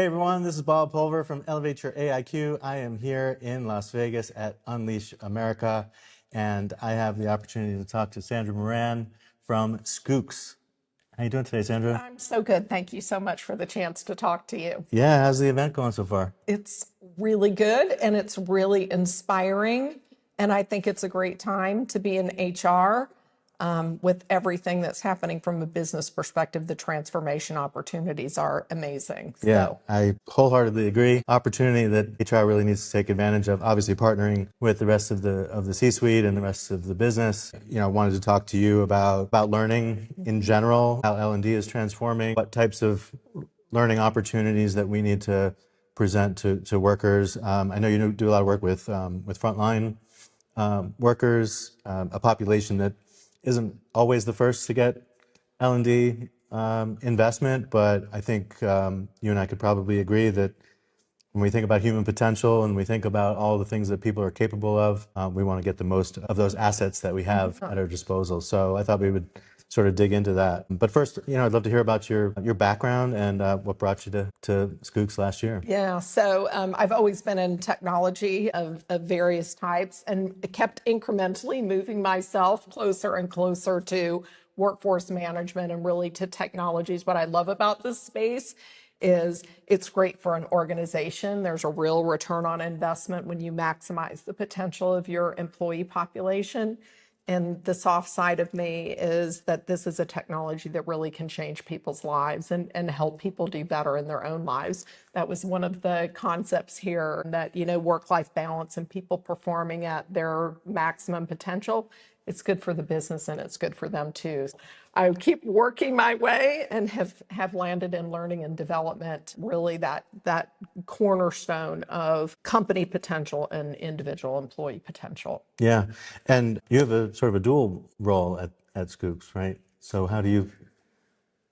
Hey everyone, this is Bob Pulver from Elevate Your AIQ. I am here in Las Vegas at Unleash America, and I have the opportunity to talk to Sandra Moran from Schoox. How you doing today, Sandra? I'm so good. Thank you so much for the chance to talk to you. Yeah, how's the event going so far? It's really good and it's really inspiring. And I think it's a great time to be in HR with everything that's happening from a business perspective. The transformation opportunities are amazing. Yeah, I wholeheartedly agree. Opportunity that HR really needs to take advantage of. Obviously, partnering with the rest of the C-suite and the rest of the business. I wanted to talk to you about learning in general, how L&D is transforming, what types of learning opportunities that we need to present to workers. I know you do a lot of work with frontline workers, a population that isn't always the first to get L&D investment, but I think you and I could probably agree that when we think about human potential and we think about all the things that people are capable of, we want to get the most of those assets that we have at our disposal. So I thought we would sort of dig into that. But first, I'd love to hear about your background and what brought you to Schoox last year. Yeah, so I've always been in technology of various types and kept incrementally moving myself closer and closer to workforce management and really to technologies. What I love about this space is it's great for an organization. There's a real return on investment when you maximize the potential of your employee population. And the soft side of me is that this is a technology that really can change people's lives and help people do better in their own lives. That was one of the concepts here that, work-life balance and people performing at their maximum potential. It's good for the business and it's good for them too. I keep working my way and have landed in learning and development, really that cornerstone of company potential and individual employee potential. Yeah, and you have a sort of a dual role at Schoox, right? So how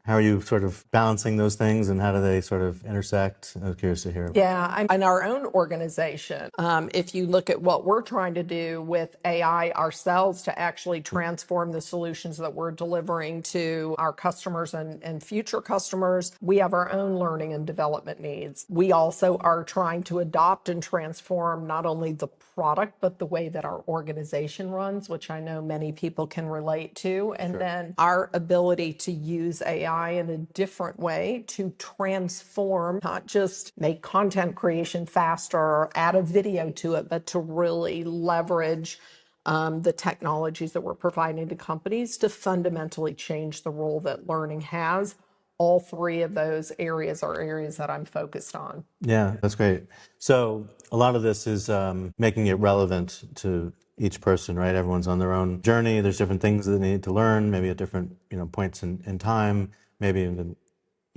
are you sort of balancing those things and how do they sort of intersect? I was curious to hear. Yeah, I'm in our own organization. If you look at what we're trying to do with AI ourselves to actually transform the solutions that we're delivering to our customers and future customers, we have our own learning and development needs. We also are trying to adopt and transform not only the product, but the way that our organization runs, which I know many people can relate to. And then our ability to use AI in a different way to transform, not just make content creation faster or add a video to it, but to really leverage the technologies that we're providing to companies to fundamentally change the role that learning has. All three of those areas are areas that I'm focused on. Yeah, that's great. So a lot of this is making it relevant to each person, right? Everyone's on their own journey. There's different things that they need to learn, maybe at different points in time, maybe even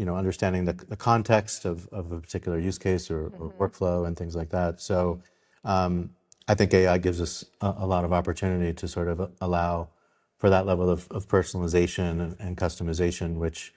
understanding the context of a particular use case or workflow and things like that. So I think AI gives us a lot of opportunity to sort of allow for that level of personalization and customization, which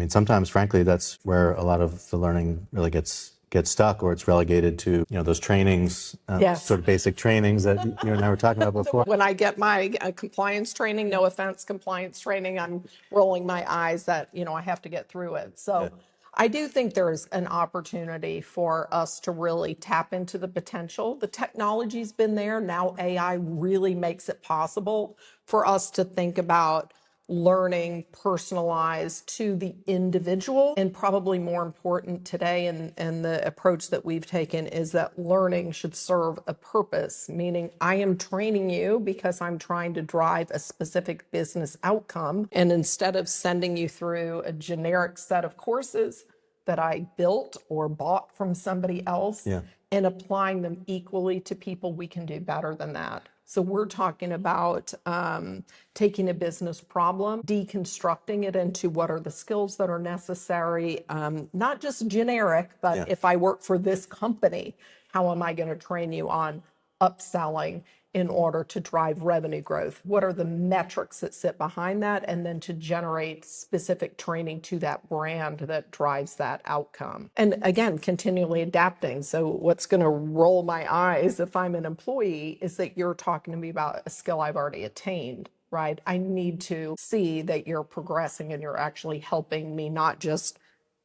sometimes, frankly, that's where a lot of the learning really gets stuck, or it's relegated to those trainings, Yes. sort of basic trainings that you and I were talking about before. When I get my compliance training, no offense, compliance training, I'm rolling my eyes that, I have to get through it. So I do think there's an opportunity for us to really tap into the potential. The technology's been there. Now AI really makes it possible for us to think about learning personalized to the individual. And probably more important today, and the approach that we've taken is that learning should serve a purpose, meaning I am training you because I'm trying to drive a specific business outcome. And instead of sending you through a generic set of courses that I built or bought from somebody else and applying them equally to people, we can do better than that. So we're talking about taking a business problem, deconstructing it into what are the skills that are necessary, not just generic, but if I work for this company, how am I going to train you on upselling in order to drive revenue growth? What are the metrics that sit behind that? And then to generate specific training to that brand that drives that outcome. And again, continually adapting. So what's going to roll my eyes if I'm an employee is that you're talking to me about a skill I've already attained, right? I need to see that you're progressing and you're actually helping me not just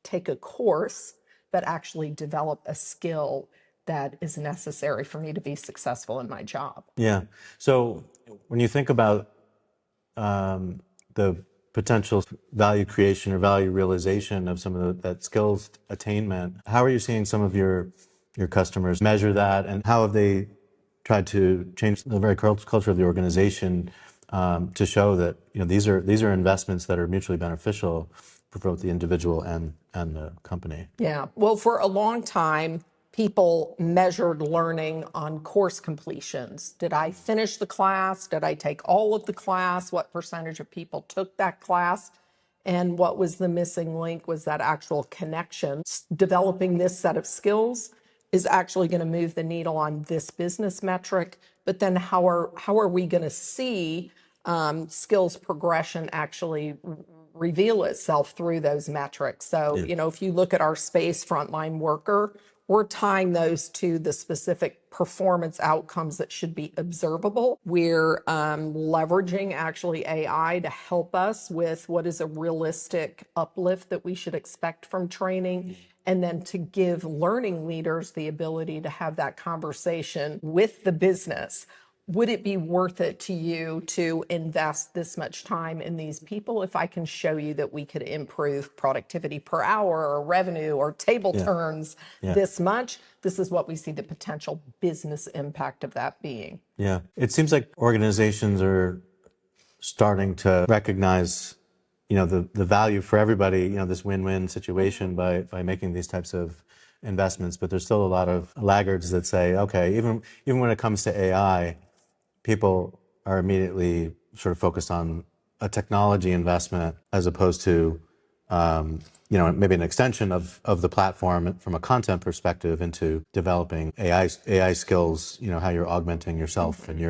take a course, but actually develop a skill that is necessary for me to be successful in my job. Yeah. So when you think about the potential value creation or value realization of some of that skills attainment, how are you seeing some of your customers measure that, and how have they tried to change the very culture of the organization to show that these are investments that are mutually beneficial for both the individual and the company? Yeah. Well, for a long time, people measured learning on course completions. Did I finish the class? Did I take all of the class? What percentage of people took that class? And what was the missing link was that actual connection. Developing this set of skills is actually going to move the needle on this business metric. But then how are we going to see skills progression actually reveal itself through those metrics? So, if you look at our space frontline worker, we're tying those to the specific performance outcomes that should be observable. We're leveraging actually AI to help us with what is a realistic uplift that we should expect from training, and then to give learning leaders the ability to have that conversation with the business. Would it be worth it to you to invest this much time in these people if I can show you that we could improve productivity per hour or revenue or table turns this much? This is what we see the potential business impact of that being. Yeah. It seems like organizations are starting to recognize, the value for everybody, this win-win situation by making these types of investments. But there's still a lot of laggards that say, okay, even when it comes to AI, people are immediately sort of focused on a technology investment as opposed to, maybe an extension of the platform from a content perspective into developing AI skills, how you're augmenting yourself and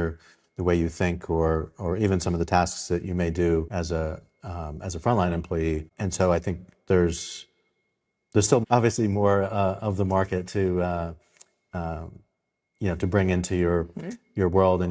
the way you think, or even some of the tasks that you may do as a frontline employee. And so I think there's still obviously more of the market to bring into your world and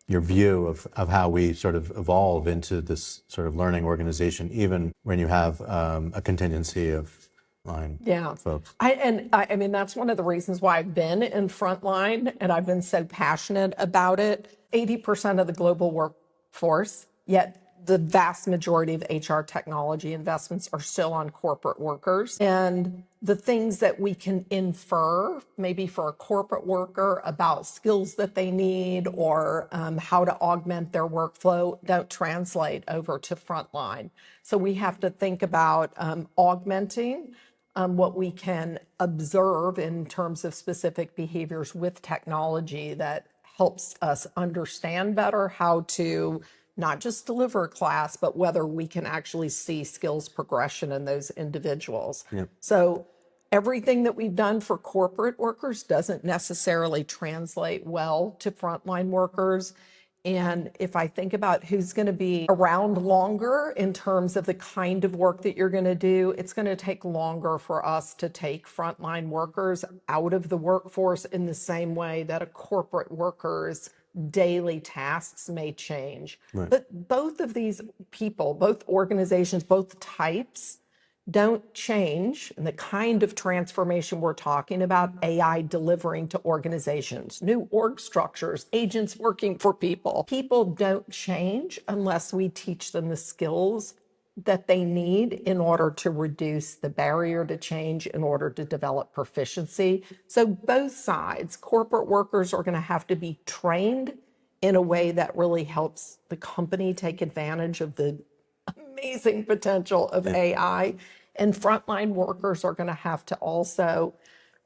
your view of how we sort of evolve into this sort of learning organization, even when you have a contingency of line folks. I mean, that's one of the reasons why I've been in frontline and I've been so passionate about it. 80% of the global workforce, yet the vast majority of HR technology investments are still on corporate workers. And the things that we can infer, maybe for a corporate worker, about skills that they need or how to augment their workflow don't translate over to frontline. So we have to think about augmenting what we can observe in terms of specific behaviors with technology that helps us understand better how to not just deliver a class, but whether we can actually see skills progression in those individuals. So everything that we've done for corporate workers doesn't necessarily translate well to frontline workers. And if I think about who's going to be around longer in terms of the kind of work that you're going to do, it's going to take longer for us to take frontline workers out of the workforce in the same way that a corporate worker's daily tasks may change. But both of these people, both organizations, both types, don't change. And the kind of transformation we're talking about, AI delivering to organizations, new org structures, agents working for people. People don't change unless we teach them the skills that they need in order to reduce the barrier to change, in order to develop proficiency. So both sides, corporate workers are going to have to be trained in a way that really helps the company take advantage of the amazing potential of AI. And frontline workers are going to have to also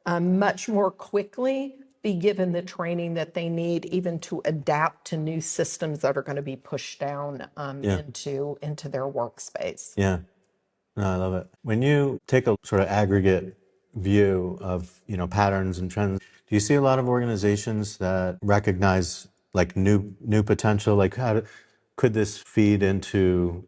much more quickly be given the training that they need, even to adapt to new systems that are going to be pushed down into their workspace. Yeah, no, I love it. When you take a sort of aggregate view of patterns and trends, do you see a lot of organizations that recognize like new potential? Like could this feed into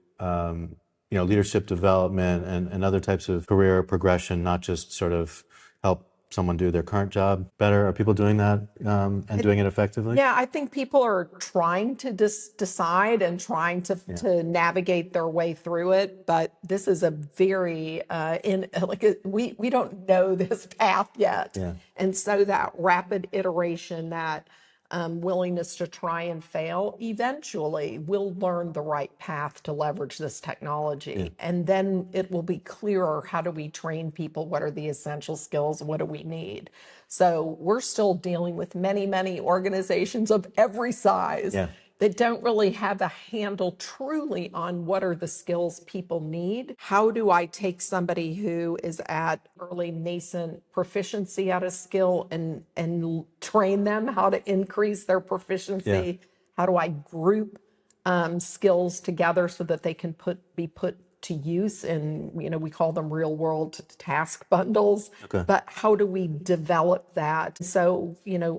leadership development and other types of career progression, not just sort of help someone do their current job better? Are people doing that and doing it effectively? Yeah, I think people are trying to decide and trying to navigate their way through it, but this is a very we don't know this path yet, Yeah. and so that rapid iteration, that willingness to try and fail, eventually we'll learn the right path to leverage this technology, and then it will be clearer, how do we train people, what are the essential skills, what do we need. So we're still dealing with many, many organizations of every size Yeah. that don't really have a handle truly on what are the skills people need. How do I take somebody who is at early nascent proficiency at a skill and train them how to increase their proficiency? How do I group skills together so that they can be put to use, and we call them real world task bundles. Okay. But how do we develop that? So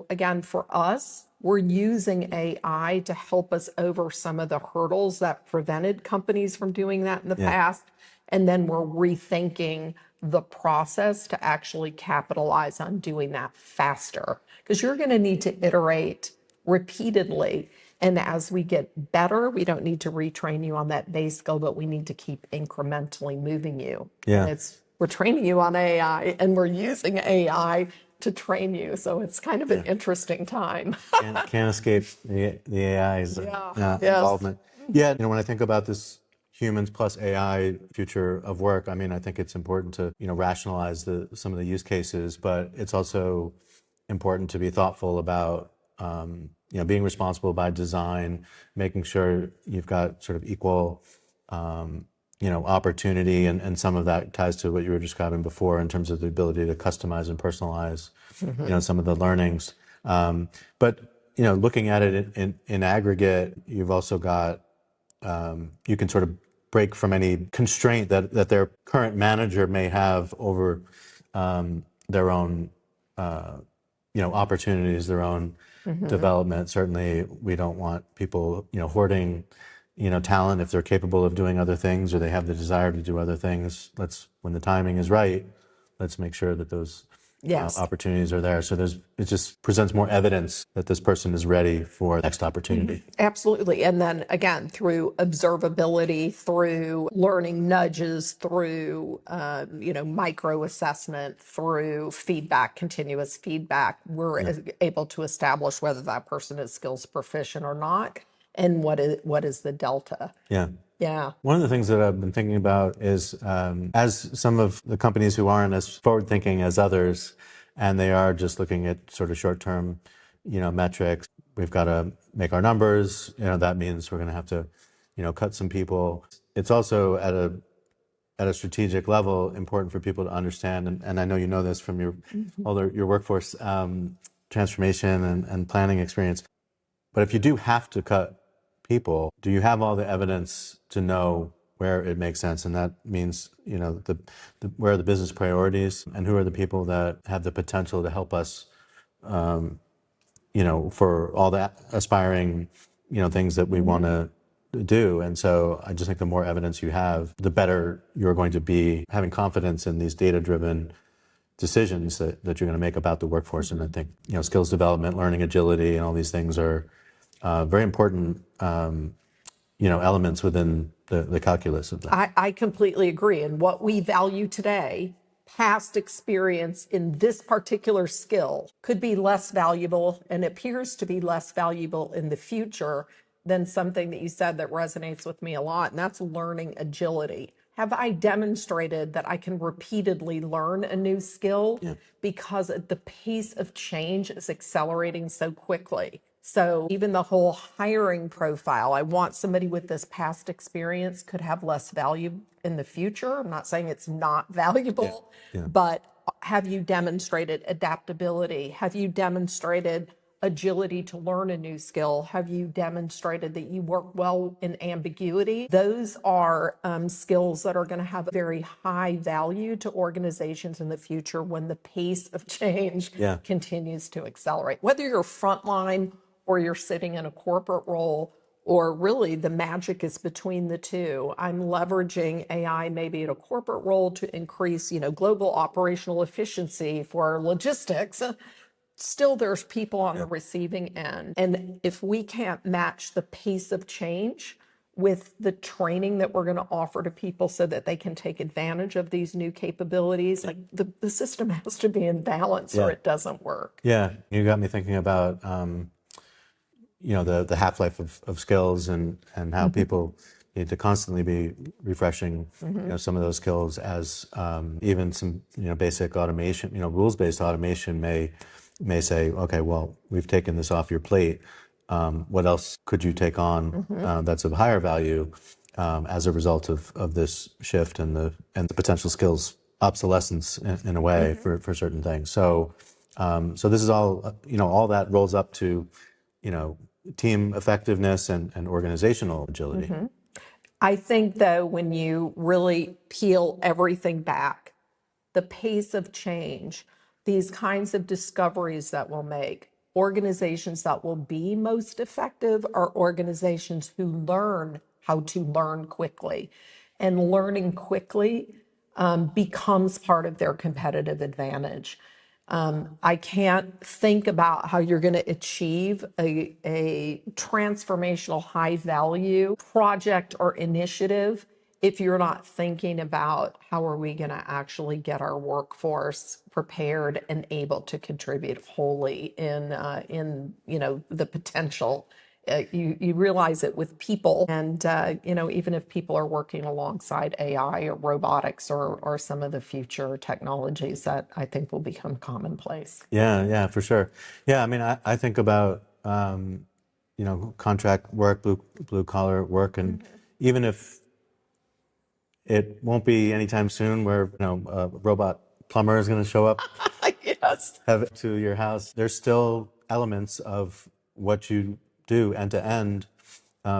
again, for us, we're using AI to help us over some of the hurdles that prevented companies from doing that in the past, and then we're rethinking the process to actually capitalize on doing that faster, because you're going to need to iterate repeatedly. And as we get better, we don't need to retrain you on that base skill, but we need to keep incrementally moving you. Yeah. And we're training you on AI, and we're using AI to train you. So it's kind of an interesting time. Can't escape the AI's Yes. involvement. Yeah, when I think about this humans plus AI future of work, I mean, I think it's important to rationalize some of the use cases, but it's also important to be thoughtful about being responsible by design, making sure you've got sort of equal opportunity, and some of that ties to what you were describing before in terms of the ability to customize and personalize some of the learnings. But looking at it in aggregate, you've also got you can sort of break from any constraint that their current manager may have over their own opportunities, their own development. Certainly, we don't want people hoarding talent if they're capable of doing other things, or they have the desire to do other things. When the timing is right, let's make sure that those opportunities are there. So it just presents more evidence that this person is ready for the next opportunity. Absolutely. And then again, through observability, through learning nudges, through, micro assessment, through feedback, continuous feedback, we're able to establish whether that person is skills proficient or not, and what is the delta. Yeah. Yeah. One of the things that I've been thinking about is as some of the companies who aren't as forward thinking as others, and they are just looking at sort of short term, metrics, we've got to make our numbers. That means we're going to have to, cut some people. It's also at a strategic level important for people to understand, and I know you know this from your workforce transformation and planning experience. But if you do have to cut people, do you have all the evidence to know where it makes sense? And that means, where are the business priorities, and who are the people that have the potential to help us, for all the aspiring, things that we want to do. And so I just think the more evidence you have, the better you're going to be having confidence in these data-driven decisions that you're going to make about the workforce. And I think, skills development, learning agility, and all these things are very important, elements within the calculus of that. I completely agree. And what we value today, past experience in this particular skill, could be less valuable and appears to be less valuable in the future than something that you said that resonates with me a lot, and that's learning agility. Have I demonstrated that I can repeatedly learn a new skill because the pace of change is accelerating so quickly? So even the whole hiring profile, I want somebody with this past experience, could have less value in the future. I'm not saying it's not valuable, but have you demonstrated adaptability? Have you demonstrated agility to learn a new skill? Have you demonstrated that you work well in ambiguity? Those are skills that are going to have very high value to organizations in the future when the pace of change continues to accelerate. Whether you're frontline or you're sitting in a corporate role or really the magic is between the two. I'm leveraging AI maybe at a corporate role to increase, global operational efficiency for logistics. Still there's people on the receiving end. And if we can't match the pace of change with the training that we're going to offer to people so that they can take advantage of these new capabilities, like the system has to be in balance or it doesn't work. Yeah, you got me thinking about the half-life of skills and how people need to constantly be refreshing some of those skills as even some basic automation, rules-based automation may say, okay, well, we've taken this off your plate. What else could you take on that's of higher value as a result of this shift and the potential skills obsolescence in a way for certain things. So this is all that rolls up to team effectiveness and organizational agility. I think, though, when you really peel everything back, the pace of change, these kinds of discoveries that we'll make, organizations that will be most effective are organizations who learn how to learn quickly. And learning quickly becomes part of their competitive advantage. I can't think about how you're going to achieve a transformational high value project or initiative if you're not thinking about how are we going to actually get our workforce prepared and able to contribute wholly in the potential. You realize it with people, and even if people are working alongside AI or robotics or some of the future technologies that I think will become commonplace. Yeah, for sure. Yeah, I mean, I think about contract work, blue collar work, and even if it won't be anytime soon where a robot plumber is going to show up Yes. have it to your house, there's still elements of what you do end to end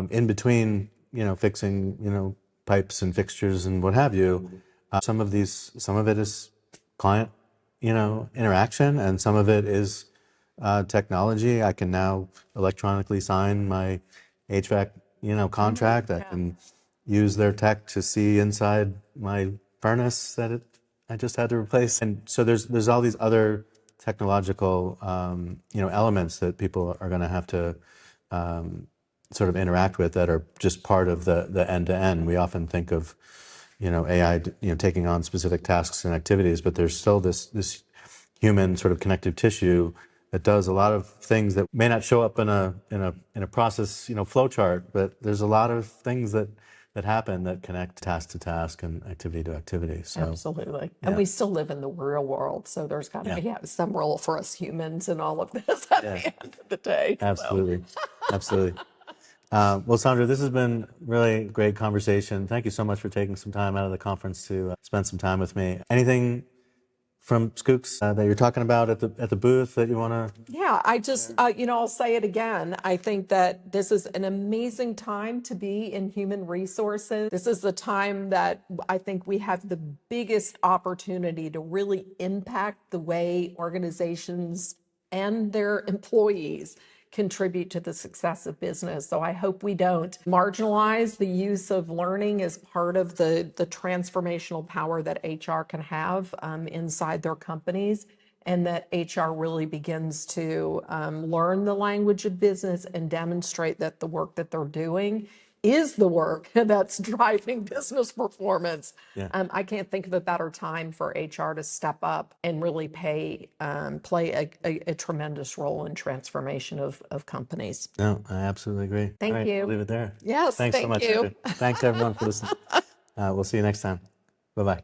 in between fixing pipes and fixtures and what have you. Some of it is client interaction, and some of it is technology. I can now electronically sign my HVAC contract. I can use their tech to see inside my furnace that I just had to replace. And so there's all these other technological elements that people are going to have to sort of interact with that are just part of the end to end. We often think of AI taking on specific tasks and activities, but there's still this human sort of connective tissue that does a lot of things that may not show up in a process flow chart, but there's a lot of things that happen that connect task to task and activity to activity. So Absolutely. And we still live in the real world, so there's got to be some role for us humans in all of this at the end of the day. Absolutely. Absolutely. Well, Sandra, this has been really great conversation. Thank you so much for taking some time out of the conference to spend some time with me. Anything from Schoox that you're talking about at the booth that you want to? Yeah, I just, I'll say it again. I think that this is an amazing time to be in human resources. This is the time that I think we have the biggest opportunity to really impact the way organizations and their employees contribute to the success of business. So I hope we don't marginalize the use of learning as part of the transformational power that HR can have inside their companies, and that HR really begins to learn the language of business and demonstrate that the work that they're doing is the work that's driving business performance. I can't think of a better time for HR to step up and really play a tremendous role in transformation of companies. No, I absolutely agree. Thank All right, you. I'll leave it there. Yes, Thanks so thank much, you. Sandra. Thanks everyone for listening. We'll see you next time. Bye-bye.